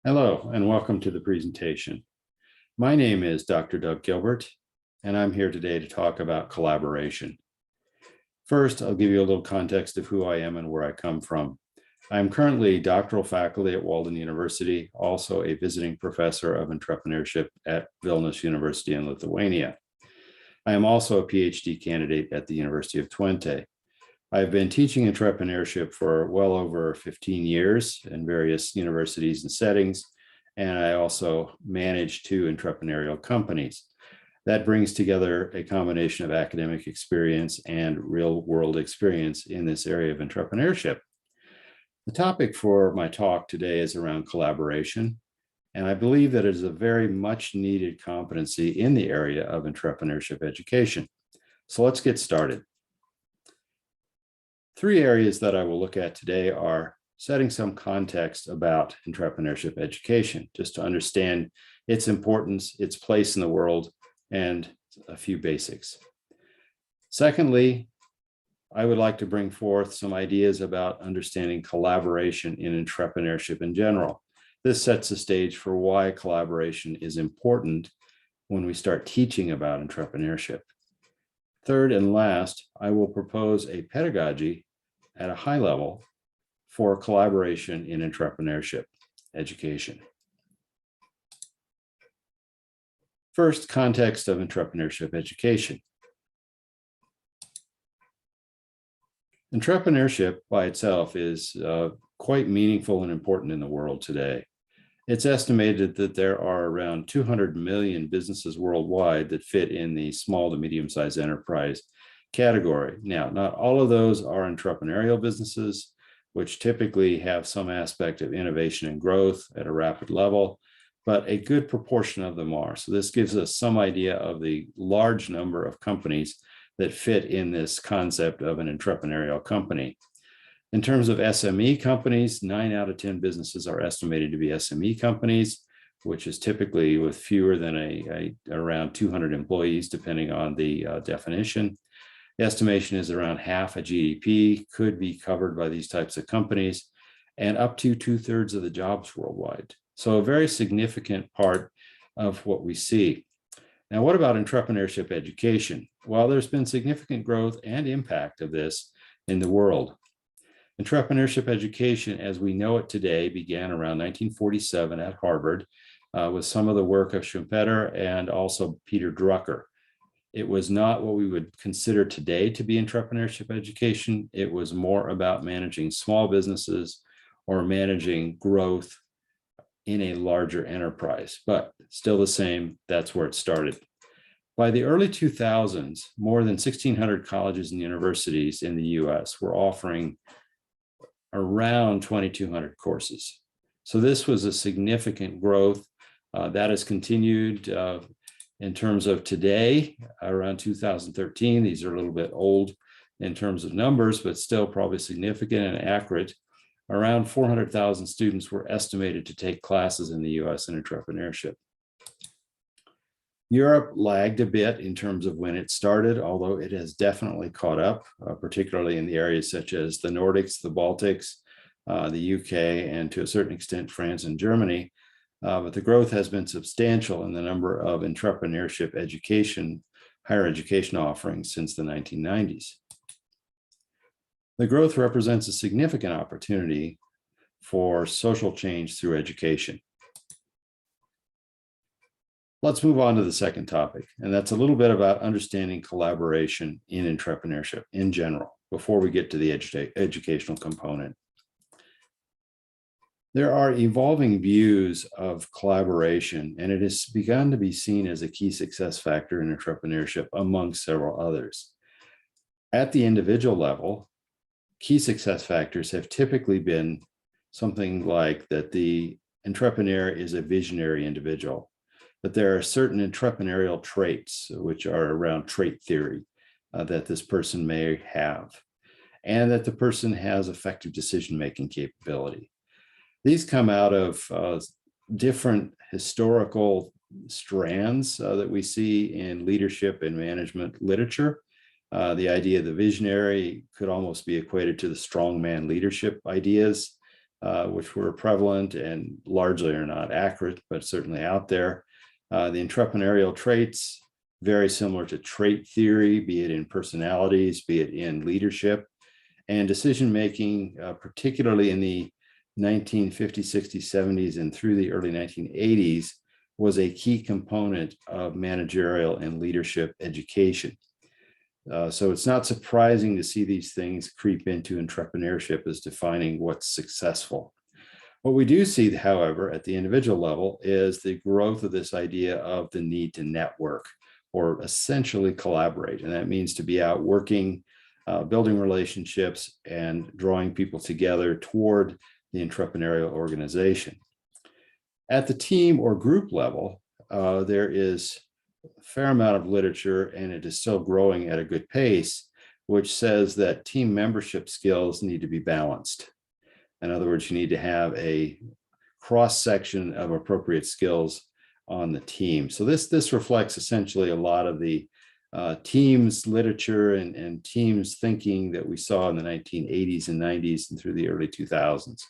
Hello, and welcome to the presentation. My name is Dr. Doug Gilbert, and I'm here today to talk about collaboration. First, I'll give you a little context of who I am and where I come from. I'm currently doctoral faculty at Walden University, also a visiting professor of entrepreneurship at Vilnius University in Lithuania. I am also a PhD candidate at the University of Twente. I've been teaching entrepreneurship for well over 15 years in various universities and settings, and I also manage two entrepreneurial companies. That brings together a combination of academic experience and real-world experience in this area of entrepreneurship. The topic for my talk today is around collaboration, and I believe that it is a very much needed competency in the area of entrepreneurship education. So let's get started. Three areas that I will look at today are setting some context about entrepreneurship education, just to understand its importance, its place in the world, and a few basics. Secondly, I would like to bring forth some ideas about understanding collaboration in entrepreneurship in general. This sets the stage for why collaboration is important when we start teaching about entrepreneurship. Third and last, I will propose a pedagogy at a high level for collaboration in entrepreneurship education. First, context of entrepreneurship education. Entrepreneurship by itself is quite meaningful and important in the world today. It's estimated that there are around 200 million businesses worldwide that fit in the small to medium-sized enterprise category. Now, not all of those are entrepreneurial businesses, which typically have some aspect of innovation and growth at a rapid level, but a good proportion of them are. So this gives us some idea of the large number of companies that fit in this concept of an entrepreneurial company. In terms of SME companies, 9 out of 10 businesses are estimated to be SME companies, which is typically with fewer than around 200 employees, depending on the definition. The estimation is around half a GDP could be covered by these types of companies, and up to 2/3 of the jobs worldwide. So a very significant part of what we see. Now, what about entrepreneurship education? Well, there's been significant growth and impact of this in the world. Entrepreneurship education, as we know it today, began around 1947 at Harvard with some of the work of Schumpeter and also Peter Drucker. It was not what we would consider today to be entrepreneurship education. It was more about managing small businesses or managing growth in a larger enterprise, but still the same, that's where it started. By the early 2000s, more than 1,600 colleges and universities in the US were offering around 2,200 courses. So this was a significant growth that has continued in terms of today, around 2013. These are a little bit old in terms of numbers, but still probably significant and accurate. Around 400,000 students were estimated to take classes in the US in entrepreneurship. Europe lagged a bit in terms of when it started, although it has definitely caught up, particularly in the areas such as the Nordics, the Baltics, the UK, and to a certain extent, France and Germany. But the growth has been substantial in the number of entrepreneurship education, higher education offerings since the 1990s. The growth represents a significant opportunity for social change through education. Let's move on to the second topic, and that's a little bit about understanding collaboration in entrepreneurship in general, before we get to the educational component. There are evolving views of collaboration, and it has begun to be seen as a key success factor in entrepreneurship, among several others. At the individual level, key success factors have typically been something like that the entrepreneur is a visionary individual, that there are certain entrepreneurial traits, which are around trait theory, that this person may have, and that the person has effective decision-making capability. These come out of different historical strands that we see in leadership and management literature. The idea of the visionary could almost be equated to the strongman leadership ideas which were prevalent and largely are not accurate, but certainly out there. The entrepreneurial traits, very similar to trait theory, be it in personalities, be it in leadership, and decision-making, particularly in the 1950s, 60s, 70s, and through the early 1980s, was a key component of managerial and leadership education. So it's not surprising to see these things creep into entrepreneurship as defining what's successful. What we do see, however, at the individual level is the growth of this idea of the need to network or essentially collaborate. And that means to be out working, building relationships, and drawing people together toward the entrepreneurial organization. At the team or group level, there is a fair amount of literature, and it is still growing at a good pace, which says that team membership skills need to be balanced. In other words, you need to have a cross-section of appropriate skills on the team. So this reflects essentially a lot of the teams literature and teams thinking that we saw in the 1980s and 90s and through the early 2000s.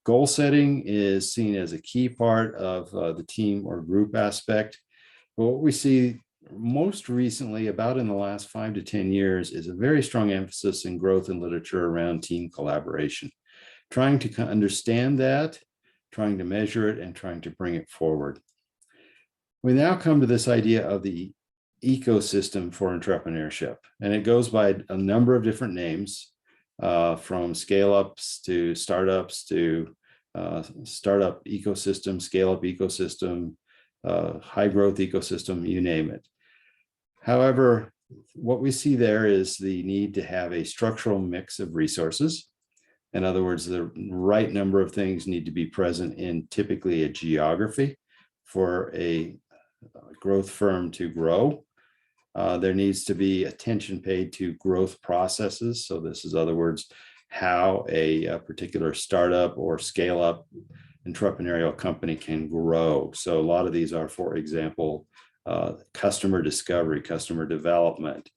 Goal setting is seen as a key part of the team or group aspect. But what we see most recently, about in the last 5 to 10 years, is a very strong emphasis in growth in literature around team collaboration. Trying to understand that, trying to measure it, and trying to bring it forward. We now come to this idea of the ecosystem for entrepreneurship, and it goes by a number of different names, from scale-ups to startups to startup ecosystem, scale-up ecosystem, high growth ecosystem, you name it. However, what we see there is the need to have a structural mix of resources. In other words, the right number of things need to be present in typically a geography for a growth firm to grow. There needs to be attention paid to growth processes. So this is, in other words, how a particular startup or scale-up entrepreneurial company can grow. So a lot of these are, for example, customer discovery, customer development,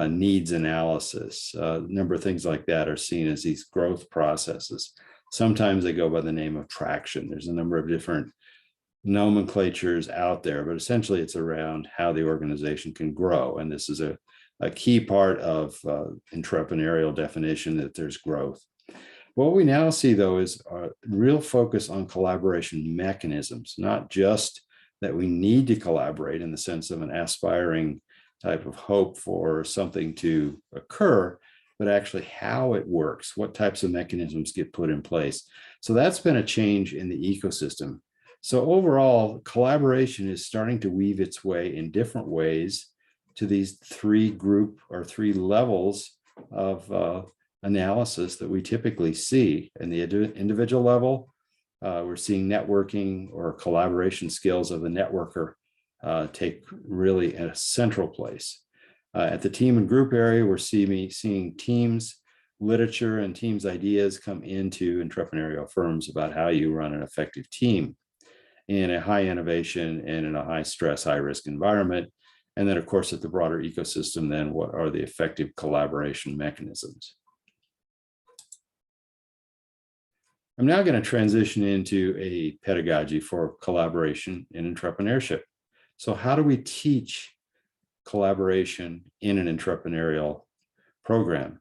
needs analysis, a number of things like that are seen as these growth processes. Sometimes they go by the name of traction. There's a number of different nomenclatures out there, but essentially it's around how the organization can grow. And this is a key part of entrepreneurial definition, that there's growth. What we now see, though, is a real focus on collaboration mechanisms, not just that we need to collaborate in the sense of an aspiring type of hope for something to occur, but actually how it works, what types of mechanisms get put in place. So that's been a change in the ecosystem. So overall, collaboration is starting to weave its way in different ways to these three levels of analysis that we typically see. In the individual level, we're seeing networking or collaboration skills of the networker take really a central place. At the team and group area, we're seeing teams literature and teams ideas come into entrepreneurial firms about how you run an effective team in a high innovation and in a high stress, high risk environment. And then, of course, at the broader ecosystem, then what are the effective collaboration mechanisms? I'm now going to transition into a pedagogy for collaboration in entrepreneurship. So how do we teach collaboration in an entrepreneurial program?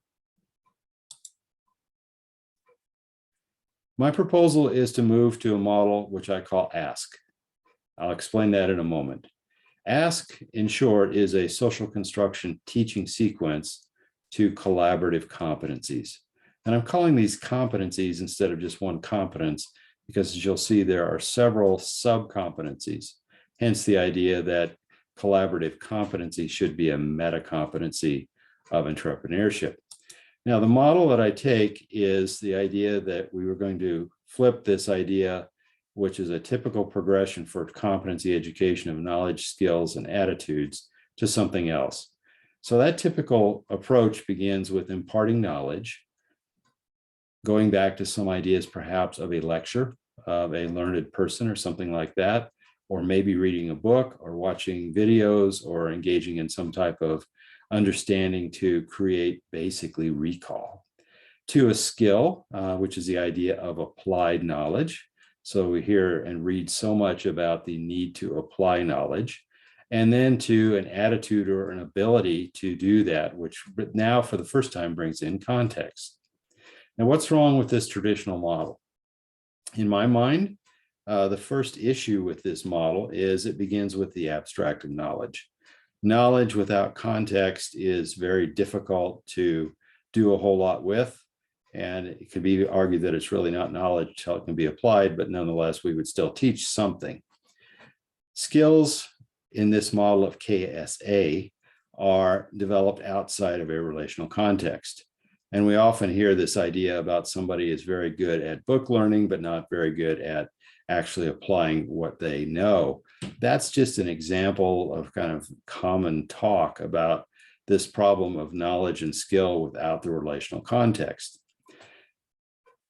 My proposal is to move to a model which I call ASK. I'll explain that in a moment. ASK, in short, is a social construction teaching sequence to collaborative competencies. And I'm calling these competencies instead of just one competence, because as you'll see, there are several sub-competencies. Hence the idea that collaborative competency should be a meta competency of entrepreneurship. Now, the model that I take is the idea that we were going to flip this idea, which is a typical progression for competency education of knowledge, skills, and attitudes, to something else. So that typical approach begins with imparting knowledge, going back to some ideas perhaps of a lecture of a learned person or something like that, or maybe reading a book or watching videos or engaging in some type of understanding to create basically recall. to a skill, which is the idea of applied knowledge. So we hear and read so much about the need to apply knowledge, and then to an attitude or an ability to do that, which now for the first time brings in context. Now, what's wrong with this traditional model? In my mind, the first issue with this model is it begins with the abstract of knowledge. Knowledge without context is very difficult to do a whole lot with. And it could be argued that it's really not knowledge until it can be applied, but nonetheless, we would still teach something. Skills in this model of KSA are developed outside of a relational context. And we often hear this idea about somebody is very good at book learning, but not very good at actually applying what they know. That's just an example of kind of common talk about this problem of knowledge and skill without the relational context.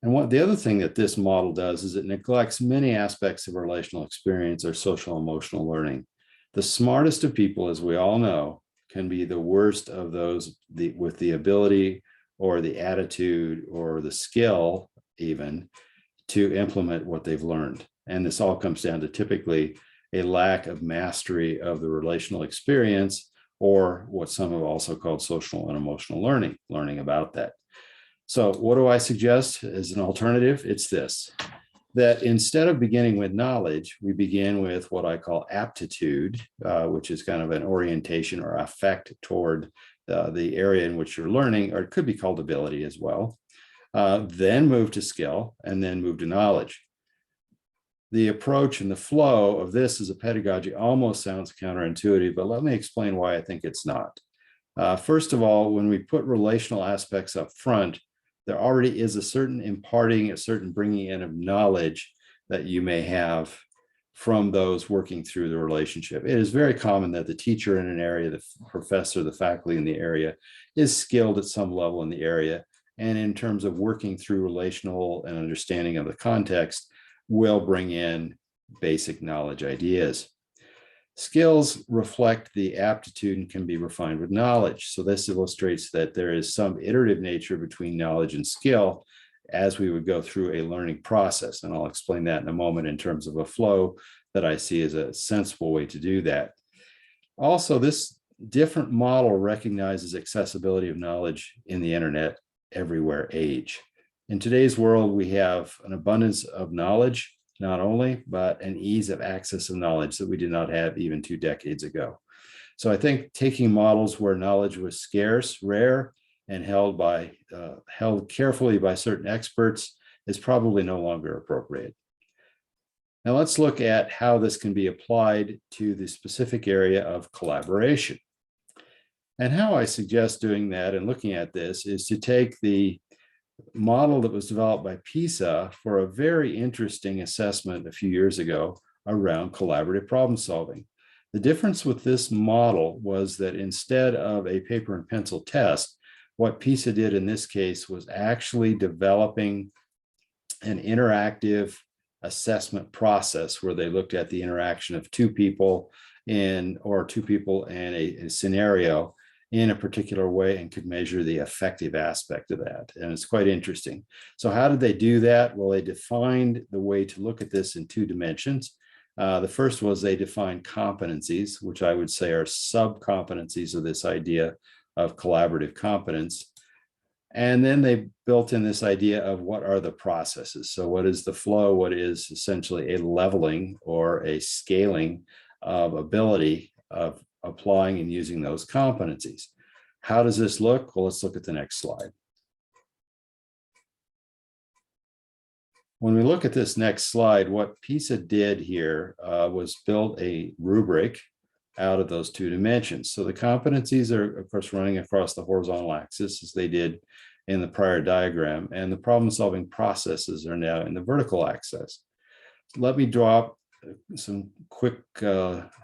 And the other thing that this model does is it neglects many aspects of relational experience or social emotional learning. The smartest of people, as we all know, can be the worst of those with the ability or the attitude or the skill even to implement what they've learned. And this all comes down to typically a lack of mastery of the relational experience, or what some have also called social and emotional learning about that. So what do I suggest as an alternative? It's this, that instead of beginning with knowledge, we begin with what I call aptitude, which is kind of an orientation or affect toward the area in which you're learning, or it could be called ability as well. Then move to skill, and then move to knowledge. The approach and the flow of this as a pedagogy almost sounds counterintuitive, but let me explain why I think it's not. First of all, when we put relational aspects up front, there already is a certain imparting, a certain bringing in of knowledge that you may have from those working through the relationship. It is very common that the teacher in an area, the professor, the faculty in the area is skilled at some level in the area. And in terms of working through relational and understanding of the context, will bring in basic knowledge ideas. Skills reflect the aptitude and can be refined with knowledge. So this illustrates that there is some iterative nature between knowledge and skill as we would go through a learning process. And I'll explain that in a moment in terms of a flow that I see as a sensible way to do that. Also, this different model recognizes accessibility of knowledge in the internet everywhere age. In today's world, we have an abundance of knowledge, not only, but an ease of access of knowledge that we did not have even 2 decades ago. So I think taking models where knowledge was scarce, rare, and held carefully by certain experts is probably no longer appropriate. Now let's look at how this can be applied to the specific area of collaboration. And how I suggest doing that and looking at this is to take the model that was developed by PISA for a very interesting assessment a few years ago around collaborative problem solving. The difference with this model was that instead of a paper and pencil test, what PISA did in this case was actually developing an interactive assessment process where they looked at the interaction of two people in a scenario in a particular way and could measure the effective aspect of that. And it's quite interesting. So how did they do that? Well, they defined the way to look at this in 2 dimensions. The first was they defined competencies, which I would say are sub-competencies of this idea of collaborative competence. And then they built in this idea of what are the processes. So what is the flow? What is essentially a leveling or a scaling of ability of applying and using those competencies. How does this look? Well, let's look at the next slide. When we look at this next slide, what PISA did here was build a rubric out of those 2 dimensions. So the competencies are, of course, running across the horizontal axis as they did in the prior diagram, and the problem-solving processes are now in the vertical axis. Let me drop some quick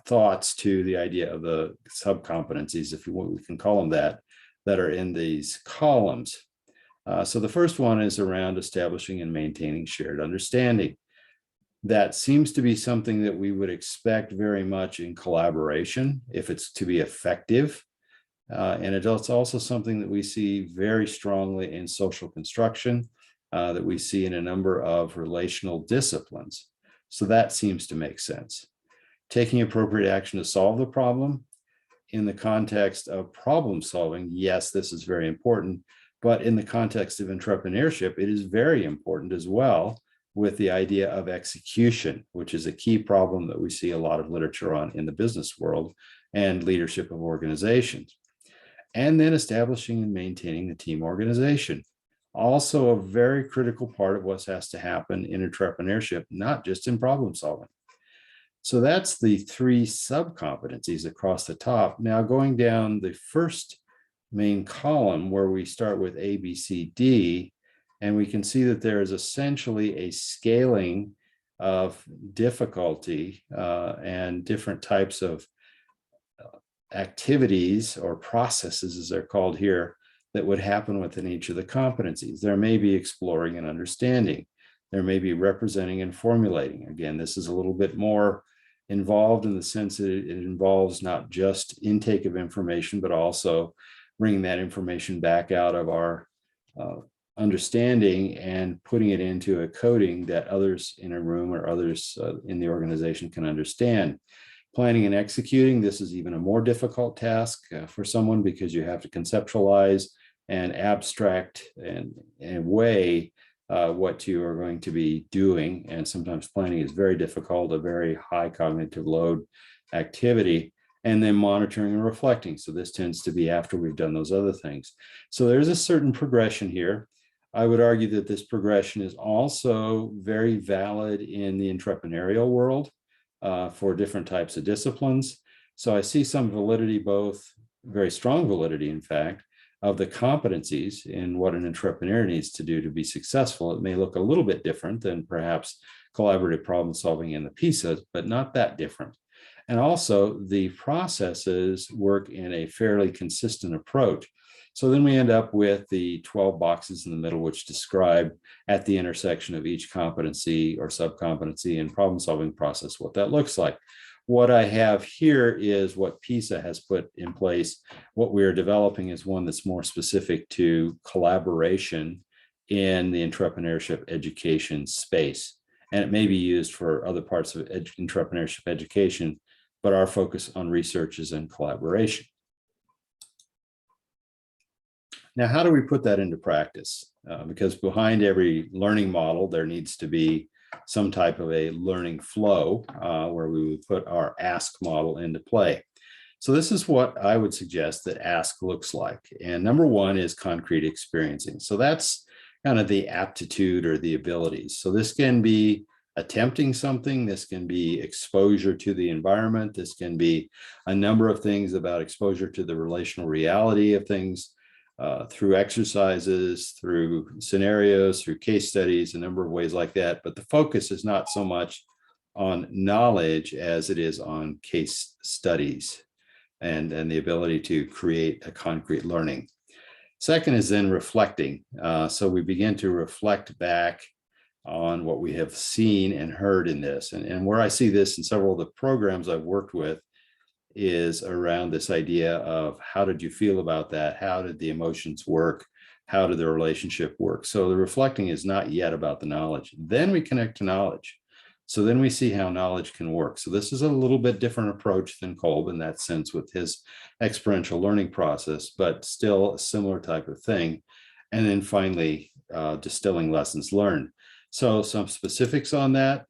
thoughts to the idea of the sub-competencies, if we can call them that are in these columns. So the first one is around establishing and maintaining shared understanding. That seems to be something that we would expect very much in collaboration if it's to be effective. And it's also something that we see very strongly in social construction, that we see in a number of relational disciplines. So that seems to make sense. Taking appropriate action to solve the problem in the context of problem solving, yes, this is very important, but in the context of entrepreneurship, it is very important as well, with the idea of execution, which is a key problem that we see a lot of literature on in the business world and leadership of organizations. And then establishing and maintaining the team organization. Also a very critical part of what has to happen in entrepreneurship, not just in problem solving. So that's the 3 sub-competencies across the top. Now going down the first main column where we start with A, B, C, D, and we can see that there is essentially a scaling of difficulty and different types of activities or processes, as they're called here, that would happen within each of the competencies. There may be exploring and understanding. There may be representing and formulating. Again, this is a little bit more involved in the sense that it involves not just intake of information, but also bringing that information back out of our understanding and putting it into a coding that others in a room or others in the organization can understand. Planning and executing, this is even a more difficult task for someone, because you have to conceptualize and abstract and weigh what you are going to be doing. And sometimes planning is very difficult, a very high cognitive load activity. And then monitoring and reflecting. So this tends to be after we've done those other things. So there's a certain progression here. I would argue that this progression is also very valid in the entrepreneurial world for different types of disciplines. So I see some validity, both very strong validity, in fact, of the competencies in what an entrepreneur needs to do to be successful. It may look a little bit different than perhaps collaborative problem solving in the pieces, but not that different. And also the processes work in a fairly consistent approach. So then we end up with the 12 boxes in the middle, which describe at the intersection of each competency or subcompetency and problem solving process what that looks like. What I have here is what PISA has put in place. What we are developing is one that's more specific to collaboration in the entrepreneurship education space. And it may be used for other parts of entrepreneurship education, but our focus on research is in collaboration. Now, how do we put that into practice? Because behind every learning model, there needs to be some type of a learning flow where we would put our ask model into play. So this is what I would suggest that ask looks like. And number 1 is concrete experiencing. So that's kind of the aptitude or the abilities. So this can be attempting something, this can be exposure to the environment, this can be a number of things about exposure to the relational reality of things through exercises, through scenarios, through case studies, a number of ways like that. But the focus is not so much on knowledge as it is on case studies and the ability to create a concrete learning. Second is then reflecting. So we begin to reflect back on what we have seen and heard in this. And where I see this in several of the programs I've worked with is around this idea of how did you feel about that? How did the emotions work? How did the relationship work? So the reflecting is not yet about the knowledge. Then we connect to knowledge. So then we see how knowledge can work. So this is a little bit different approach than Kolb in that sense with his experiential learning process, but still a similar type of thing. And then finally, distilling lessons learned. So some specifics on that.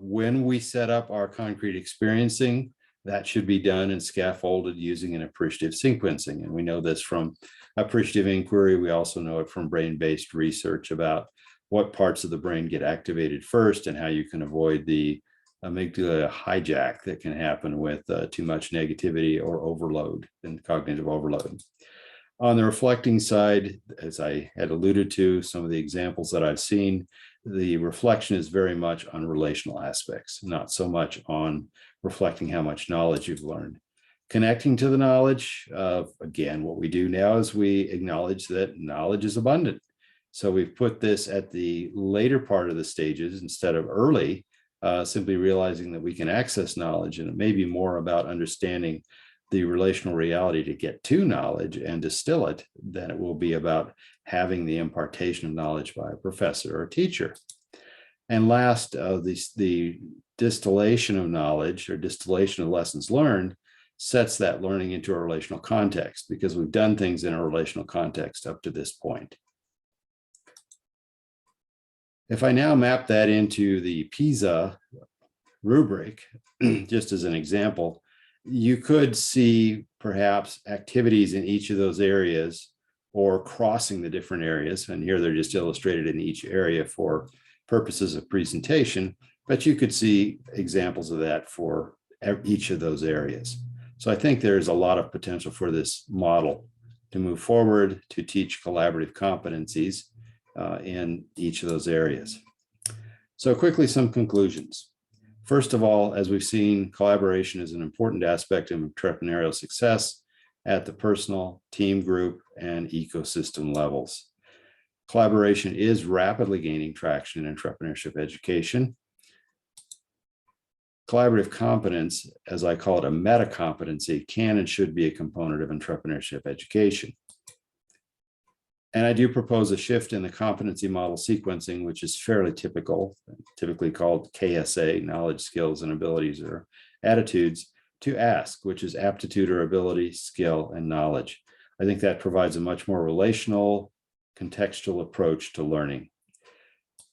When we set up our concrete experiencing, that should be done and scaffolded using an appreciative sequencing. And we know this from appreciative inquiry. We also know it from brain-based research about what parts of the brain get activated first and how you can avoid the amygdala hijack that can happen with too much negativity or overload and cognitive overload. On the reflecting side, as I had alluded to, some of the examples that I've seen, the reflection is very much on relational aspects, not so much on reflecting how much knowledge you've learned. Connecting to the knowledge, again, what we do now is we acknowledge that knowledge is abundant. So we've put this at the later part of the stages instead of early, simply realizing that we can access knowledge, and it may be more about understanding the relational reality to get to knowledge and distill it than it will be about having the impartation of knowledge by a professor or teacher. And last, the distillation of knowledge or distillation of lessons learned sets that learning into a relational context, because we've done things in a relational context up to this point. If I now map that into the PISA rubric, just as an example, you could see perhaps activities in each of those areas or crossing the different areas. And here they're just illustrated in each area for purposes of presentation, but you could see examples of that for each of those areas. So I think there's a lot of potential for this model to move forward to teach collaborative competencies in each of those areas. So quickly, some conclusions. First of all, as we've seen, collaboration is an important aspect of entrepreneurial success at the personal, team, group, and ecosystem levels. Collaboration is rapidly gaining traction in entrepreneurship education. Collaborative competence, as I call it, a meta competency, can and should be a component of entrepreneurship education. And I do propose a shift in the competency model sequencing, which is fairly typically called KSA, knowledge, skills, and abilities or attitudes, to ask, which is aptitude or ability, skill, and knowledge. I think that provides a much more relational, contextual approach to learning.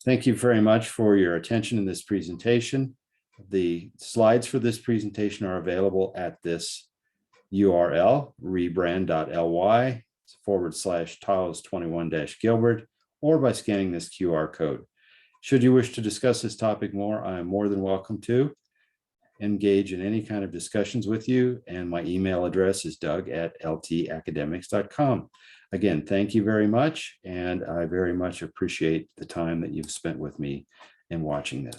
Thank you very much for your attention in this presentation. The slides for this presentation are available at this URL, rebrand.ly/Taos21-Gilbert, or by scanning this QR code. Should you wish to discuss this topic more, I am more than welcome to engage in any kind of discussions with you, and my email address is doug@ltacademics.com. Again, thank you very much, and I very much appreciate the time that you've spent with me in watching this.